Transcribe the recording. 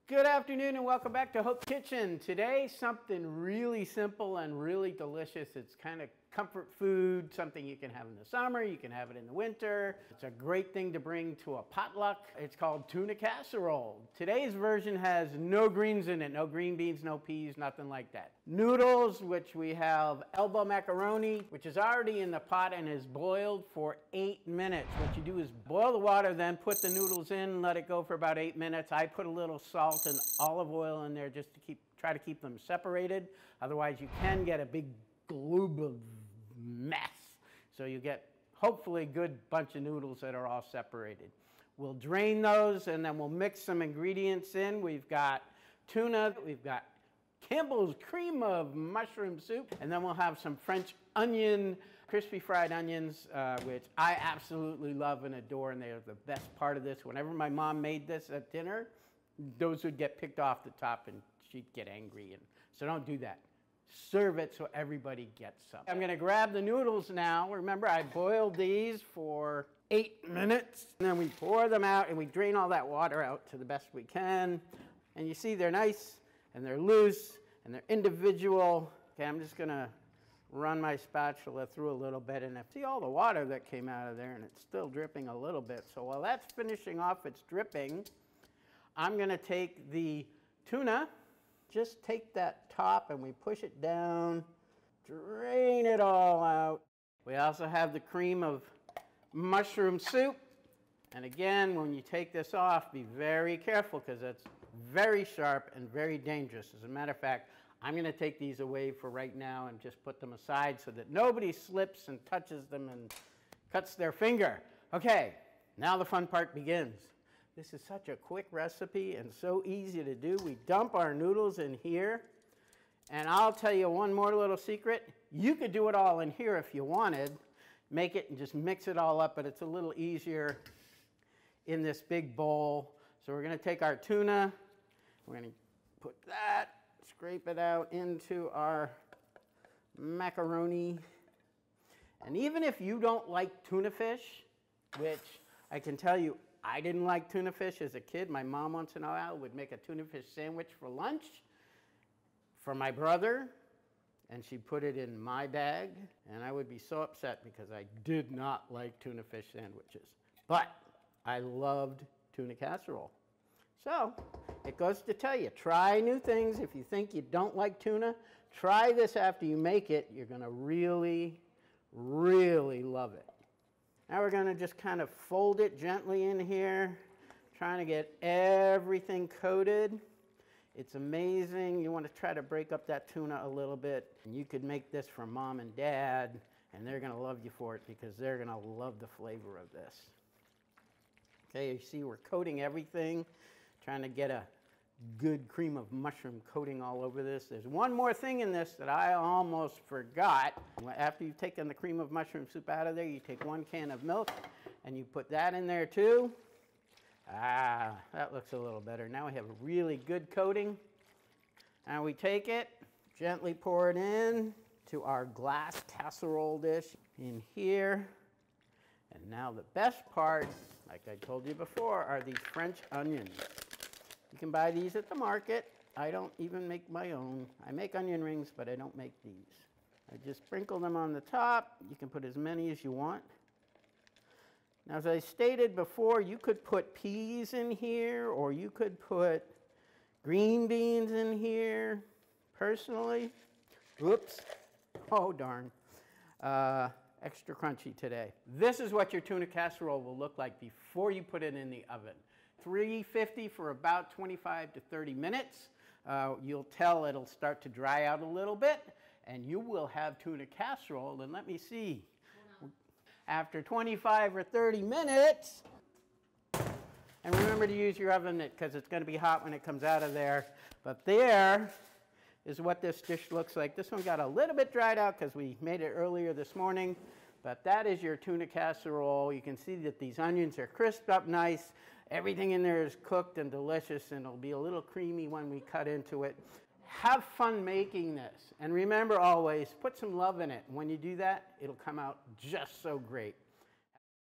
Good afternoon and welcome back to Hope Kitchen. Today, something really simple and really delicious. It's kind of comfort food, something you can have in the summer, you can have it in the winter. It's a great thing to bring to a potluck. It's called tuna casserole. Today's version has no greens in it, no green beans, no peas, nothing like that. Noodles, which we have elbow macaroni, which is already in the pot and is boiled for 8 minutes. What you do is boil the water, then put the noodles in, let it go for about 8 minutes. I put a little salt and olive oil in there just to try to keep them separated. Otherwise, you can get a big glob of mess. So you get hopefully a good bunch of noodles that are all separated. We'll drain those and then we'll mix some ingredients in. We've got tuna, we've got Campbell's cream of mushroom soup, and then we'll have some French onion, crispy fried onions, which I absolutely love and adore, and they are the best part of this. Whenever my mom made this at dinner, those would get picked off the top and she'd get angry, and so don't do that. Serve it so everybody gets some. I'm gonna grab the noodles now. Remember, I boiled these for 8 minutes, and then we pour them out and we drain all that water out to the best we can. And you see they're nice and they're loose and they're individual. Okay, I'm just gonna run my spatula through a little bit, and I see all the water that came out of there, and it's still dripping a little bit. So while that's finishing off its dripping, I'm gonna take the tuna, just take that top and we push it down, drain it all out. We also have the cream of mushroom soup. And again, when you take this off, be very careful because it's very sharp and very dangerous. As a matter of fact, I'm gonna take these away for right now and just put them aside so that nobody slips and touches them and cuts their finger. Okay, now the fun part begins. This is such a quick recipe and so easy to do. We dump our noodles in here, and I'll tell you one more little secret. You could do it all in here if you wanted. Make it and just mix it all up, but it's a little easier in this big bowl. So we're gonna take our tuna, we're gonna put that, scrape it out into our macaroni. And even if you don't like tuna fish, which I can tell you, I didn't like tuna fish as a kid. My mom once in a while would make a tuna fish sandwich for lunch for my brother, and she'd put it in my bag, and I would be so upset because I did not like tuna fish sandwiches. But I loved tuna casserole. So it goes to tell you, try new things. If you think you don't like tuna, try this after you make it. You're gonna really, really love it. Now we're going to just kind of fold it gently in here, trying to get everything coated. It's amazing. You want to try to break up that tuna a little bit. And you could make this for mom and dad, and they're going to love you for it because they're going to love the flavor of this. Okay, you see we're coating everything, trying to get a good cream of mushroom coating all over this. There's one more thing in this that I almost forgot. After you've taken the cream of mushroom soup out of there, you take 1 can of milk and you put that in there too. Ah, that looks a little better. Now we have a really good coating. Now we take it, gently pour it in to our glass casserole dish in here. And now the best part, like I told you before, are these French onions. You can buy these at the market. I don't even make my own. I make onion rings, but I don't make these. I just sprinkle them on the top. You can put as many as you want. Now, as I stated before, you could put peas in here, or you could put green beans in here. Personally, whoops, oh darn, extra crunchy today. This is what your tuna casserole will look like before you put it in the oven. 350 for about 25 to 30 minutes. You'll tell it'll start to dry out a little bit, and you will have tuna casserole. And let me see, after 25 or 30 minutes, and remember to use your oven mitt because it's going to be hot when it comes out of there. But there is what this dish looks like. This one got a little bit dried out because we made it earlier this morning. But that is your tuna casserole. You can see that these onions are crisped up nice. Everything in there is cooked and delicious, and it'll be a little creamy when we cut into it. Have fun making this. And remember always, put some love in it. When you do that, it'll come out just so great.